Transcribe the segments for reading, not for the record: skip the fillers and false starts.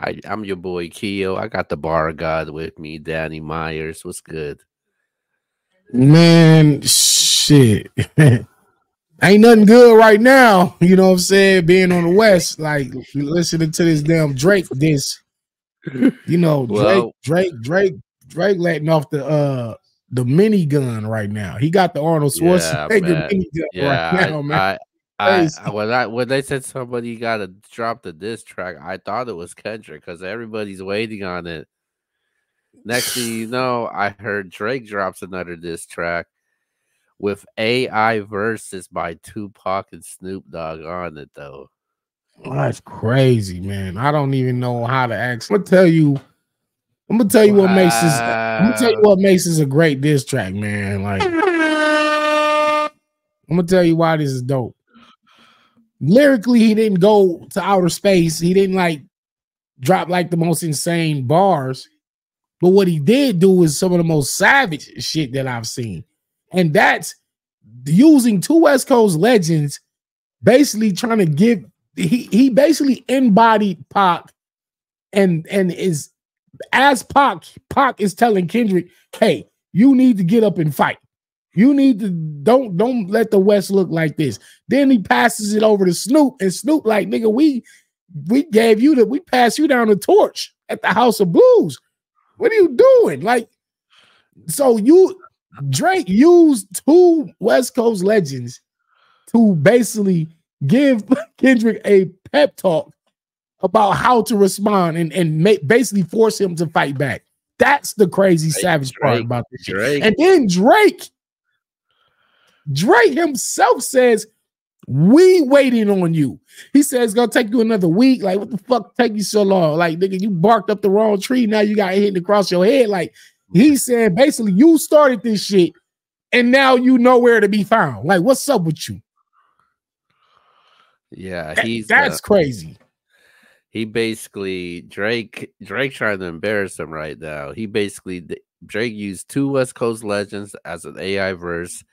I'm your boy Keo. I got the bar god with me, Danny Myers. What's good? Man, shit. Ain't nothing good right now. You know what I'm saying? Being on the West, like listening to this damn Drake this. You know, Well, Drake letting off the minigun right now. He got the Arnold yeah, Schwarzenegger man. minigun right Yeah, now, man. I when they said somebody got to drop the diss track, I thought it was Kendrick because everybody's waiting on it. Next thing you know, I heard Drake drops another diss track with AI verses by Tupac and Snoop Dogg on it, though. That's crazy, man. I don't even know how to ask. I'm gonna tell you what makes this. I'm gonna tell you Wow. what makes this a great diss track, man. Like I'm gonna tell you why this is dope. Lyrically, he didn't go to outer space. He didn't like drop like the most insane bars. But what he did do is some of the most savage shit that I've seen. And that's using two West Coast legends, basically trying to give he basically embodied Pac and is as Pac is telling Kendrick, hey, you need to get up and fight. You need to don't let the West look like this. Then he passes it over to Snoop, and Snoop like, nigga, we passed you down the torch at the House of Blues. What are you doing? Like, so Drake used two West Coast legends to basically give Kendrick a pep talk about how to respond and basically force him to fight back. That's the crazy savage part about this shit. And then Drake himself says, we waiting on you. He says it's gonna take you another week. Like, what the fuck take you so long? Like, nigga, you barked up the wrong tree. Now you got hit across your head. Like, he said basically you started this shit and now you know where to be found. Like, what's up with you? Yeah, that's crazy. He basically Drake trying to embarrass him right now. Drake used two West Coast legends as an AI verse,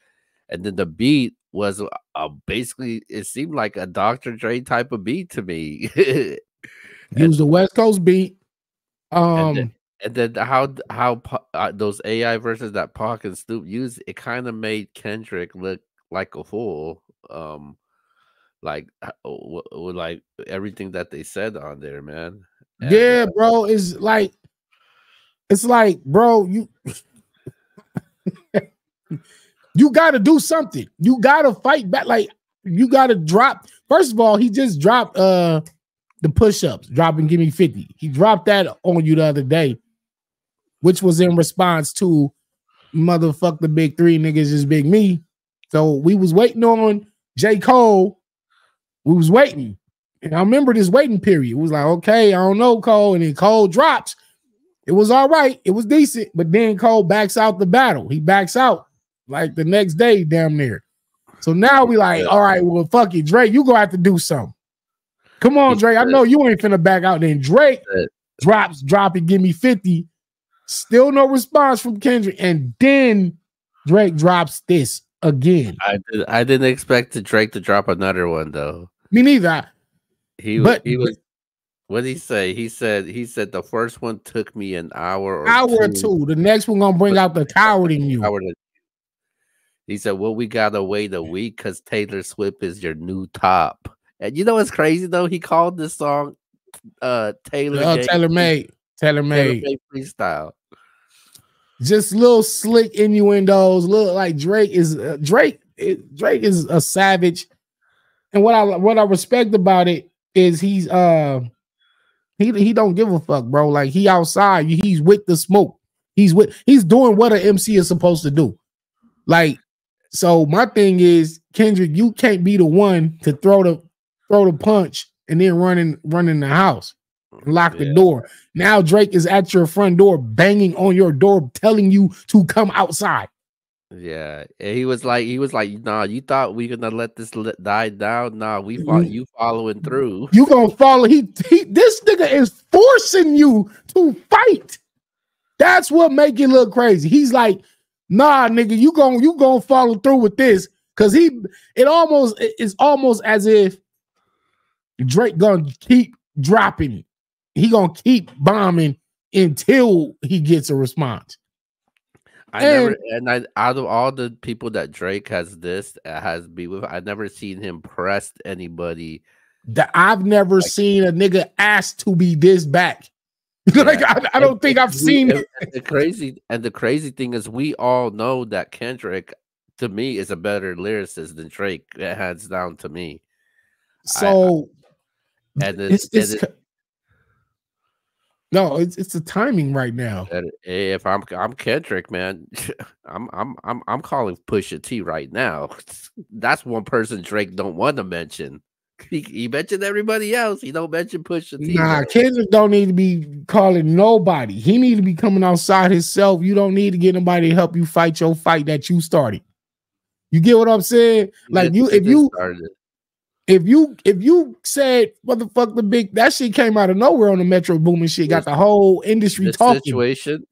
and then the beat was basically, it seemed like a Dr. Dre type of beat to me. Use the West Coast beat. And then how those AI verses that Pac and Snoop used, it kind of made Kendrick look like a fool. Like everything that they said on there, man. And, yeah, bro, it's like, bro, you got to do something. You got to fight back. Like, you got to drop. First of all, he just dropped the push-ups, dropping Give Me 50. He dropped that on you the other day, which was in response to motherfuck the big three niggas is big me. So we was waiting on J. Cole. We was waiting. And I remember this waiting period. It was like, okay, I don't know, Cole. And then Cole drops. It was all right. It was decent. But then Cole backs out the battle. He backs out like the next day, damn near. So now we like, all right, well, fuck it, Drake, you gonna have to do something. Come on, Drake. I know you ain't finna back out. Then Drake drop it, Give Me 50. Still no response from Kendrick. And then Drake drops this again. I didn't expect Drake to drop another one though. Me neither. He was. What did he say? He said the first one took me an hour or two. The next one gonna bring out the coward in you. He said, well, we gotta wait a week because Taylor Swift is your new top. And you know what's crazy though? He called this song Taylor Made Freestyle. Just little slick innuendos. Little like Drake is Drake is a savage. And what I respect about it is he don't give a fuck, bro. Like, he outside, he's with the smoke. He's doing what an MC is supposed to do. Like, so my thing is, Kendrick, you can't be the one to throw the punch and then run in the house, lock the door. Now Drake is at your front door, banging on your door, telling you to come outside. Yeah, and he was like, nah, you thought we gonna let this die down? Nah, you following through. You gonna follow? This nigga is forcing you to fight. That's what make it look crazy. He's like, nah, nigga, you gonna follow through with this, because it's almost as if Drake gonna keep dropping it. he gonna keep bombing until he gets a response. Out of all the people that Drake has beat with, I've never seen him press anybody. That I've never seen a nigga ask to be this back. Yeah. Like I don't think I've seen it. The crazy thing is we all know that Kendrick to me is a better lyricist than Drake, hands down to me. So it's the timing right now. If I'm Kendrick, man, I'm calling Pusha T right now. That's one person Drake don't want to mention. He mentioned everybody else. He don't mention Pusha T. Nah, Kendrick don't need to be calling nobody. He need to be coming outside himself. You don't need to get nobody to help you fight your fight that you started. You get what I'm saying? Like if you said motherfuck the big, that shit came out of nowhere on the Metro Boomin shit, got the whole industry talking.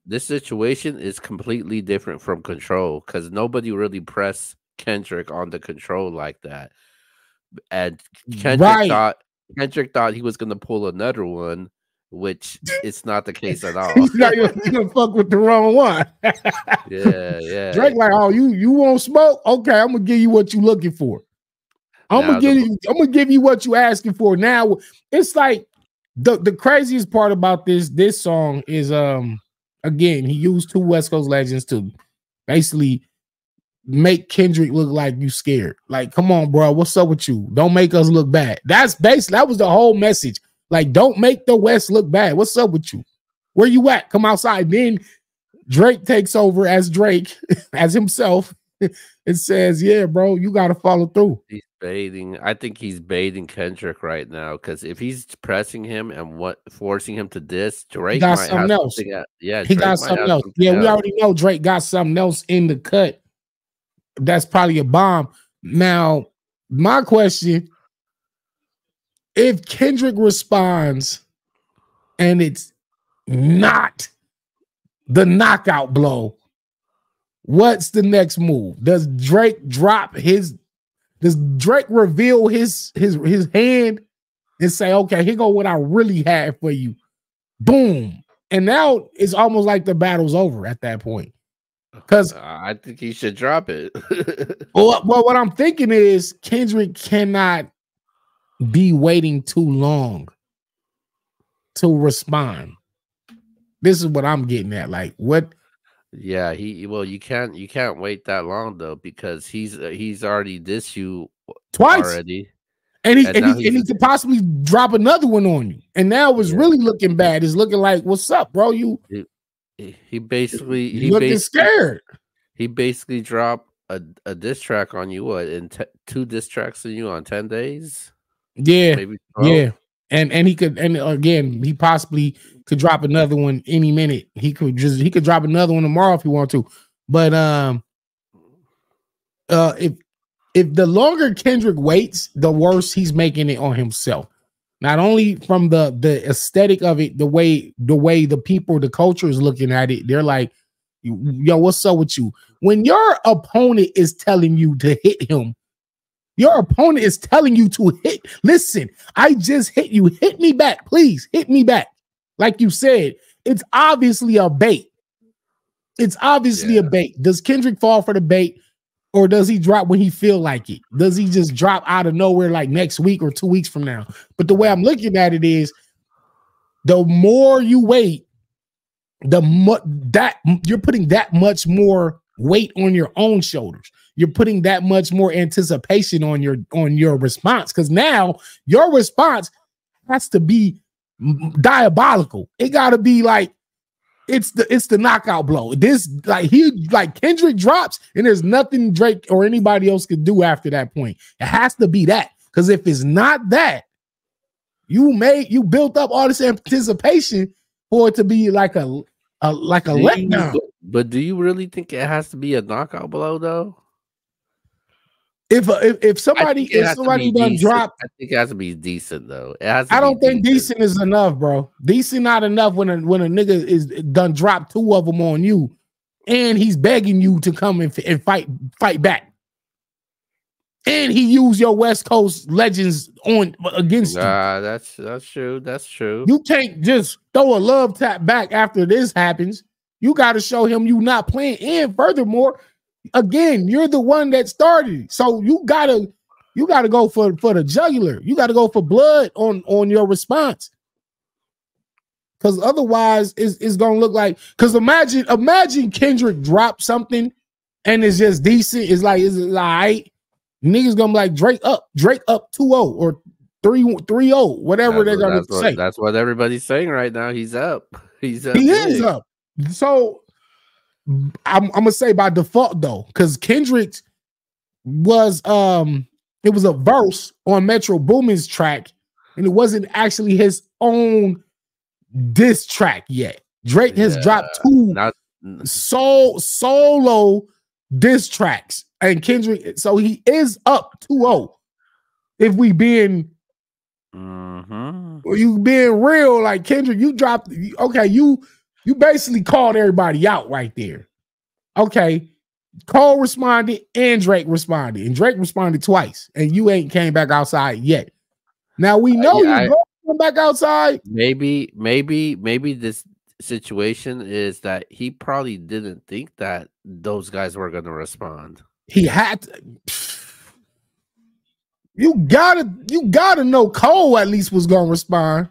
This situation is completely different from Control because nobody really pressed Kendrick on the Control like that. And Kendrick thought he was gonna pull another one, which it's not the case at all. He's not gonna fuck with the wrong one. yeah. Drake like, oh, you want smoke? Okay, I'm gonna give you what you looking for. I'm gonna give you what you asking for. Now it's like the craziest part about this song is again, he used two West Coast legends to basically make Kendrick look like you scared. Like, come on, bro, what's up with you? Don't make us look bad. That was the whole message. Like, don't make the West look bad. What's up with you? Where you at? Come outside. Then Drake takes over as Drake, as himself, and says, yeah, bro, you got to follow through. He's baiting. I think he's baiting Kendrick right now because if he's pressing him and forcing him to diss, Drake got something else. He got something else. Yeah, we already know Drake got something else in the cut. That's probably a bomb. Now, my question, if Kendrick responds and it's not the knockout blow, what's the next move? Does Drake reveal his hand and say, okay, here go what I really had for you? Boom. And now it's almost like the battle's over at that point. Because I think he should drop it. well, what I'm thinking is Kendrick cannot be waiting too long to respond. This is what I'm getting at. Like, what? Yeah, you can't wait that long though because he's already dissed you twice already, and he could possibly drop another one on you. And now it's really looking bad. It's looking like, what's up, bro? He basically scared. He basically dropped a diss track on you in 2 diss tracks on you on 10 days. Yeah, maybe 12. Yeah, and he could, and again, he possibly could drop another one any minute. He could drop another one tomorrow if he want to. But if the longer Kendrick waits, the worse he's making it on himself. Not only from the aesthetic of it, the way the people, the culture is looking at it, they're like, yo, what's up with you? When your opponent is telling you to hit him, your opponent is telling you to hit. Listen, I just hit you. Hit me back, please. Hit me back. Like you said, it's obviously a bait. It's obviously a bait. Does Kendrick fall for the bait? Or does he drop when he feel like it? Does he just drop out of nowhere like next week or 2 weeks from now? But the way I'm looking at it is, the more you wait, that you're putting that much more weight on your own shoulders. You're putting that much more anticipation on your response, because now your response has to be diabolical. It got to be like, it's the knockout blow. This like Kendrick drops and there's nothing Drake or anybody else could do after that point. It has to be that, because if it's not that, you built up all this anticipation for it to be like a letdown. But do you really think it has to be a knockout blow though? If somebody done drop, I think it has to be decent though. I don't think decent is enough, bro. Decent not enough when a nigga is done drop 2 of them on you, and he's begging you to come and fight back. and he used your West Coast legends on against you. That's true. That's true. You can't just throw a love tap back after this happens. You got to show him you not playing. And furthermore, again, you're the one that started, so you gotta go for the jugular. You got to go for blood on your response. Because otherwise, it's gonna look like. Because imagine Kendrick drop something, and it's just decent. It's like right. Niggas gonna be like Drake up 2-0 or 3-0, whatever they're gonna say. That's what everybody's saying right now. He's up. He's up. He is up. So I'm gonna say by default though, because Kendrick was it was a verse on Metro Boomin's track, and it wasn't actually his own diss track yet. Drake has dropped 2 solo diss tracks, and Kendrick, so he is up 2-0. If we being you being real, like Kendrick, you dropped, okay, you basically called everybody out right there. Okay, Cole responded and Drake responded, and Drake responded twice, and you ain't came back outside yet. Now we know you go come back outside. Maybe this situation is that he probably didn't think that those guys were gonna respond. He had to. You gotta know Cole at least was gonna respond,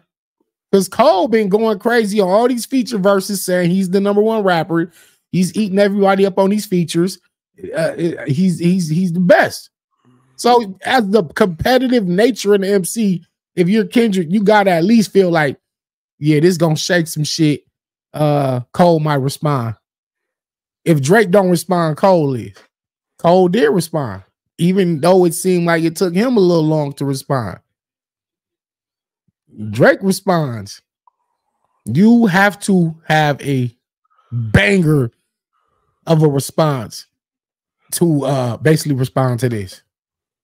because Cole been going crazy on all these feature verses, saying he's the #1 rapper. He's eating everybody up on these features. He's the best. So as the competitive nature in the MC, if you're Kendrick, you gotta at least feel like, yeah, this gonna shake some shit. Cole might respond. If Drake don't respond, Cole is. Cole did respond, even though it seemed like it took him a little long to respond. Drake responds. You have to have a banger of a response to basically respond to this.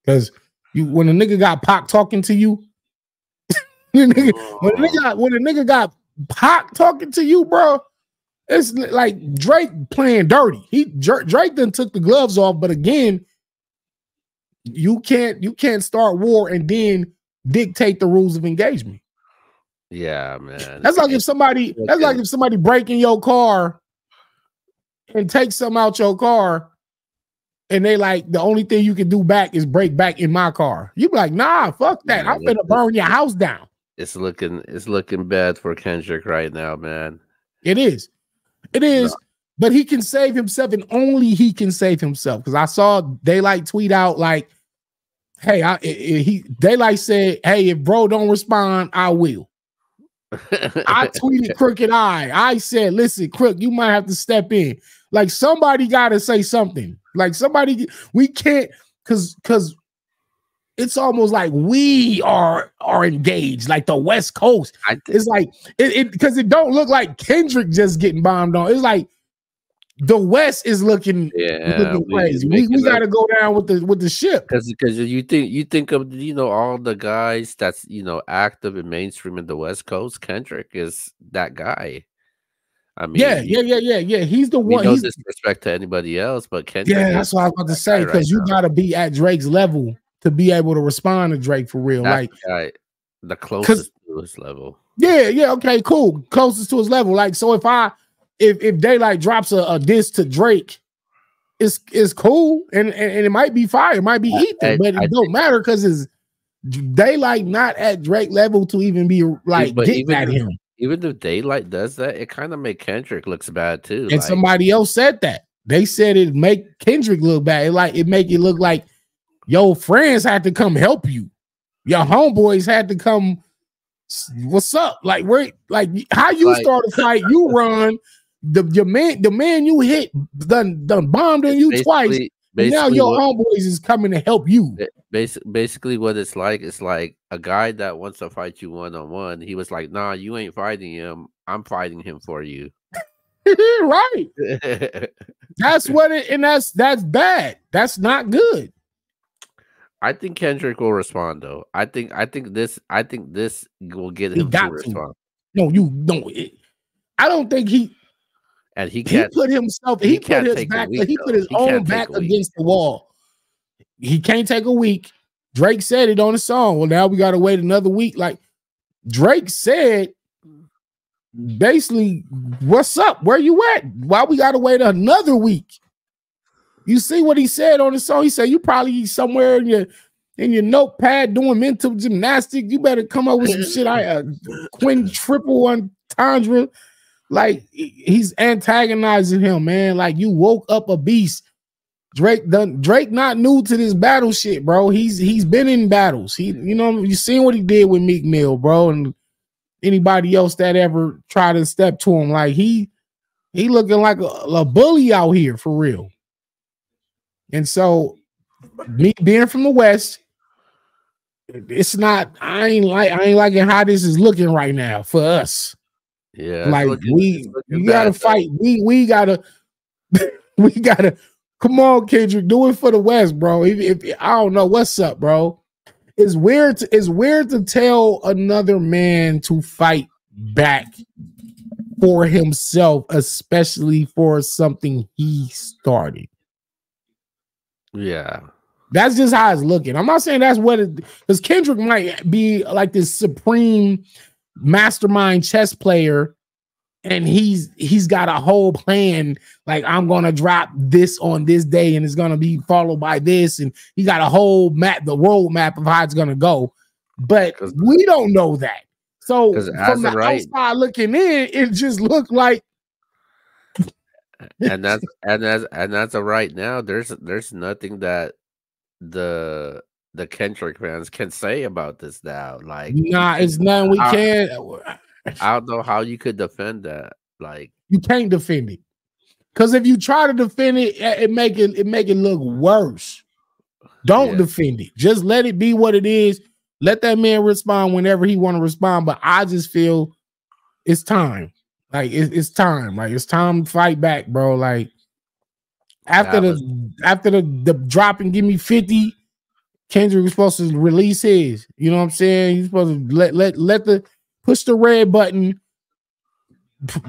Because when a nigga got Pac talking to you, when a nigga got Pac talking to you, bro, it's like Drake playing dirty. Drake done took the gloves off, but again, you can't start war and then dictate the rules of engagement. Yeah, man. That's like if somebody break in your car and take something out your car, and they like, the only thing you can do back is break back in my car. You be like, nah, fuck that. I'm gonna burn your house down. It's looking bad for Kendrick right now, man. It is. No. But he can save himself, and only he can save himself. Because I saw Daylight tweet out like, hey, Daylight said, hey, if bro don't respond, I will. I tweeted Crooked Eye. I said, listen, Crook, you might have to step in. Like, somebody got to say something. Like, we can't, because it's almost like we are engaged, like the West Coast. It's like, because it don't look like Kendrick just getting bombed on. It's like the West is looking crazy. We got to go down with the ship. Because you think of all the guys that's active and mainstream in the West Coast. Kendrick is that guy. I mean, yeah. He's the one. No disrespect to anybody else, but Kendrick. Yeah, that's what I was about to say. Because you got to be at Drake's level to be able to respond to Drake for real. That's like the closest to his level. Yeah. Okay, cool. Closest to his level. Like, so if Daylight drops a diss to Drake, it's cool and it might be fire, it might be ether, but it don't matter because it's Daylight not at Drake level to even be like getting at him. Even if Daylight does that, it kind of make Kendrick looks bad too. And somebody else said that. They said it make Kendrick look bad. It make it look like your friends had to come help you. Your homeboys had to come. What's up? Like, how you start a fight, you run. The man you hit done bombed on you twice. Now your homeboys is coming to help you. Basically, what it's like a guy that wants to fight you one-on-one. He was like, "Nah, you ain't fighting him. I'm fighting him for you." Right. That's what it, and that's bad. That's not good. I think Kendrick will respond though. I think this will get him to respond. I don't think he. And he can't. He put his own back against the wall. he can't take a week. Drake said it on the song. Well, now we got to wait another week. Like Drake said, basically, what's up? Where you at? Why we got to wait another week? You see what he said on the song? He said, you probably somewhere in your notepad doing mental gymnastics. You better come up with some shit. Quintuple entendre. Like he's antagonizing him, man. Like you woke up a beast. Drake not new to this battle shit, bro. He's been in battles. You seen what he did with Meek Mill, bro, and anybody else that ever tried to step to him. Like he looking like a bully out here for real. And so me being from the West, it's not. I ain't liking how this is looking right now for us. Yeah, like you gotta fight. We gotta come on, Kendrick, do it for the West, bro. If I don't know what's up, bro. It's weird to tell another man to fight back for himself, especially for something he started. Yeah. That's just how it's looking. I'm not saying that's what it, because Kendrick might be like this supreme mastermind chess player, and he's got a whole plan. Like, I'm gonna drop this on this day, and it's gonna be followed by this, and he got a whole map, the roadmap of how it's gonna go. But we don't know that. So from the outside looking in, it just looked like. and that's a right now. There's nothing that the Kendrick fans can say about this now. Like, nah, it's nothing we can. I don't know how you could defend that. Like, you can't defend it, because if you try to defend it, it make it look worse. Don't defend it. Just let it be what it is. Let that man respond whenever he want to respond. But I just feel it's time. Like it's time. Like it's time to fight back, bro. Like after the drop and give me 50, Kendrick was supposed to release his. You know what I'm saying? He's supposed to let the push the red button.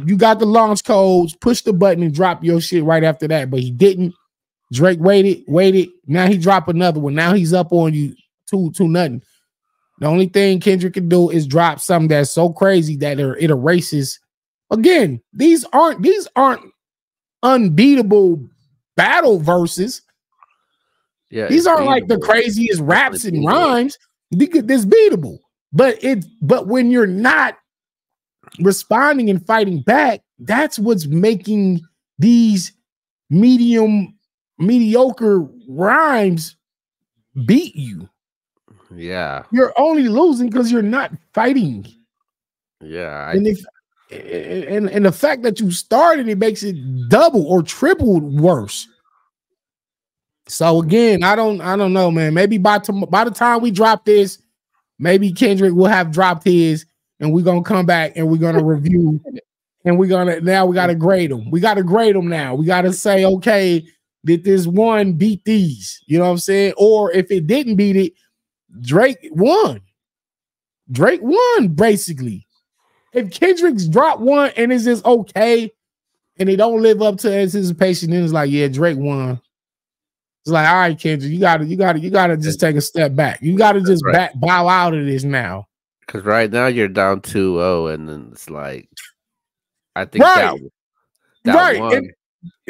You got the launch codes. Push the button and drop your shit right after that. But he didn't. Drake waited. Now he dropped another one. Now he's up on you 2-0. The only thing Kendrick can do is drop something that's so crazy that it erases. Again, these aren't unbeatable battle verses. Yeah, these aren't like the craziest raps and rhymes. This beatable, but when you're not responding and fighting back, that's what's making these mediocre rhymes beat you. Yeah, you're only losing because you're not fighting. Yeah, and the fact that you started, it makes it double or triple worse. So again, I don't know, man. Maybe by the time we drop this, maybe Kendrick will have dropped his, and we're gonna come back and we're gonna review, and we gotta grade them. We gotta grade them now. We gotta say, okay, did this one beat these? You know what I'm saying? Or if it didn't beat it, Drake won. Drake won, basically. If Kendrick's dropped one and it's just okay, and they don't live up to anticipation, then it's like, yeah, Drake won. It's like, all right, Kendrick, you gotta just take a step back. You gotta just bow out of this now. Because right now you're down 2-0, and then it's like, I think that one.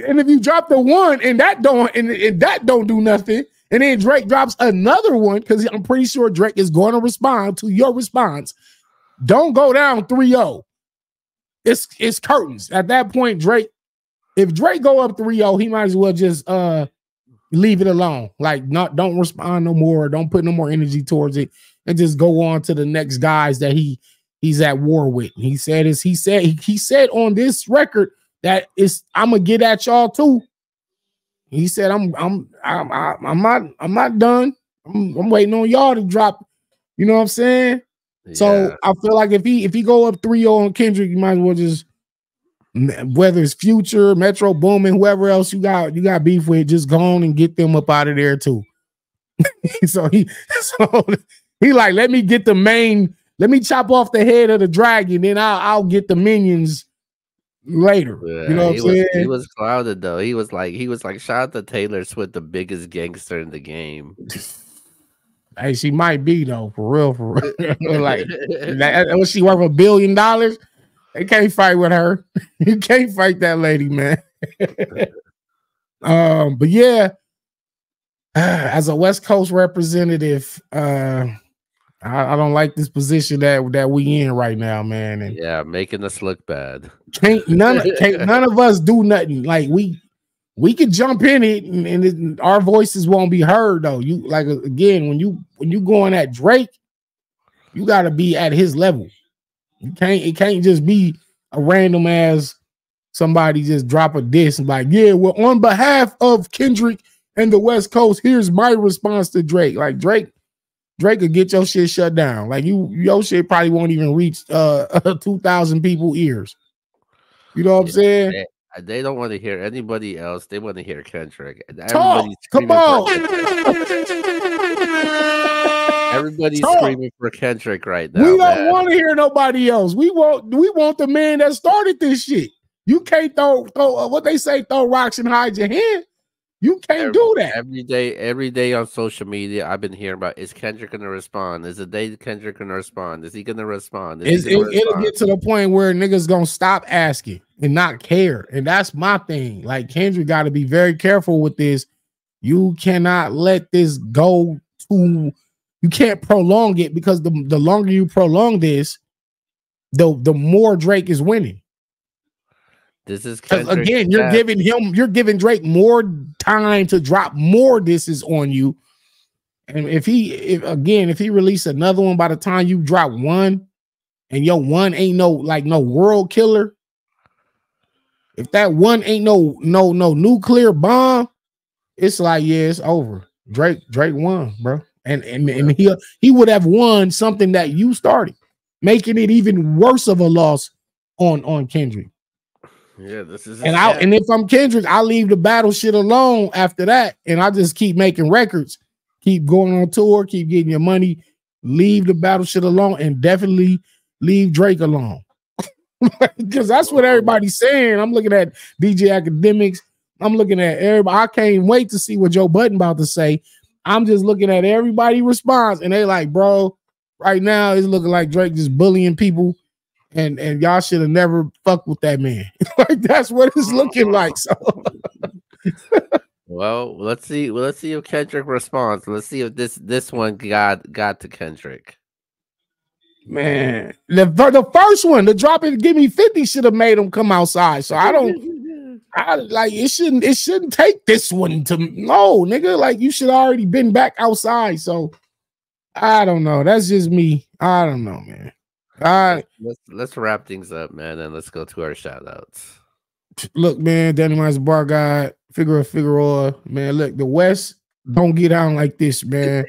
And if you drop the one and that don't do nothing, and then Drake drops another one, because I'm pretty sure Drake is going to respond to your response. Don't go down 3-0. It's curtains. At that point, if Drake go up 3-0, he might as well just leave it alone. Like, don't respond no more. Don't put no more energy towards it, and just go on to the next guys that he's at war with. He said on this record that I'm gonna get at y'all too. He said I'm not done. I'm waiting on y'all to drop. You know what I'm saying? Yeah. So I feel like if he go up 3-0 on Kendrick, you might as well just, whether it's Future, Metro Boomin, whoever else you got beef with, just go on and get them up out of there too. so he like, let me chop off the head of the dragon, then I'll get the minions later. You Yeah, know what I'm he saying? was clouded though. He was like shout out to Taylor Swift, the biggest gangster in the game. Hey, she might be though, for real, for real. Like was she worth $1 billion? They can't fight with her. You can't fight that lady, man. But yeah, as a West Coast representative, I don't like this position that we in right now, man. And Yeah, making us look bad. can't none of us do nothing. Like we could jump in it and our voices won't be heard though. You like again when you going at Drake, you got to be at his level. It can't just be a random ass somebody just drop a diss and like, yeah, well, on behalf of Kendrick and the West Coast, here's my response to Drake. Like Drake could get your shit shut down. Like your shit probably won't even reach 2,000 people ears. You know what I'm saying? They don't want to hear anybody else. They want to hear Kendrick. Talk. Come on. Everybody's screaming for Kendrick right now. We don't want to hear nobody else. We want the man that started this shit. You can't throw what they say, throw rocks and hide your hand. You can't do that. Every day on social media, I've been hearing about, is Kendrick gonna respond? Is the day Kendrick gonna respond? Is he gonna respond? It'll get to the point where niggas gonna stop asking and not care. And that's my thing. Like Kendrick got to be very careful with this. You cannot let this go to, you can't prolong it, because the longer you prolong this, the more Drake is winning. This is Kendrick. Again, you're giving Drake more time to drop more disses on you. And if he release another one by the time you drop one, and your one ain't no world killer, if that one ain't no nuclear bomb, it's like, yeah, it's over. Drake won, bro. And he would have won something that you started, making it even worse of a loss on Kendrick. Yeah, this is and if I'm Kendrick, I leave the battle shit alone after that, and I just keep making records, keep going on tour, keep getting your money, leave the battle shit alone, and definitely leave Drake alone. Because that's what everybody's saying. I'm looking at DJ Academics. I'm looking at everybody. I can't wait to see what Joe Budden about to say. I'm just looking at everybody response, and they like, bro, right now it's looking like Drake just bullying people. And y'all should have never fucked with that man. Like that's what it's looking like. So, well, let's see if Kendrick responds. Let's see if this one got to Kendrick. Man, the first one, the drop it, give me 50 should have made him come outside. So it shouldn't take this one to no nigga. Like you should already been back outside. So I don't know. That's just me. I don't know, man. All right, let's wrap things up, man, and let's go to our shout outs. Look, man, Danny Myers Bar Guy, Figueroa, man. Look, the West don't get down like this, man.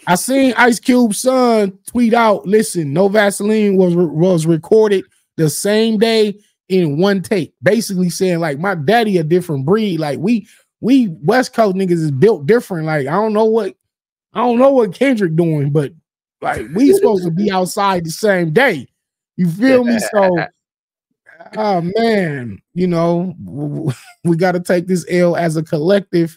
I seen Ice Cube's son tweet out, listen, No Vaseline was recorded the same day in one take, basically saying like my daddy a different breed. Like we West Coast niggas is built different. Like I don't know what Kendrick doing, but like we supposed to be outside the same day. You feel me? So, oh man, you know, we got to take this L as a collective.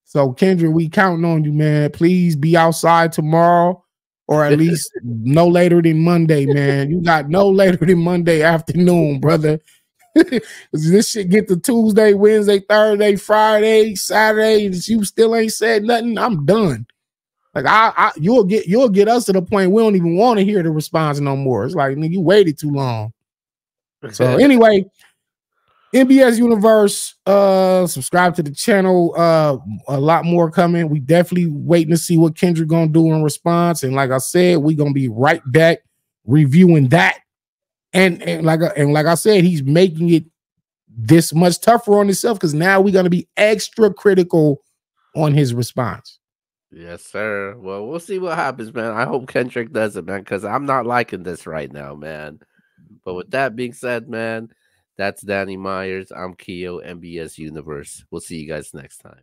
So Kendrick, we counting on you, man. Please be outside tomorrow, or at least no later than Monday, man. You got no later than Monday afternoon, brother. This shit get to Tuesday, Wednesday, Thursday, Friday, Saturday, and you still ain't said nothing, I'm done. Like you'll get us to the point we don't even want to hear the response no more. It's like, nigga, you waited too long. So anyway, NBS Universe, subscribe to the channel. A lot more coming. We definitely waiting to see what Kendrick gonna do in response. And like I said, we gonna be right back reviewing that. And like I said, he's making it this much tougher on himself because now we're gonna be extra critical on his response. Yes, sir. Well, we'll see what happens, man. I hope Kendrick does it, man, because I'm not liking this right now, man. But with that being said, man, that's Danny Myers. I'm Keo, NBS Universe. We'll see you guys next time.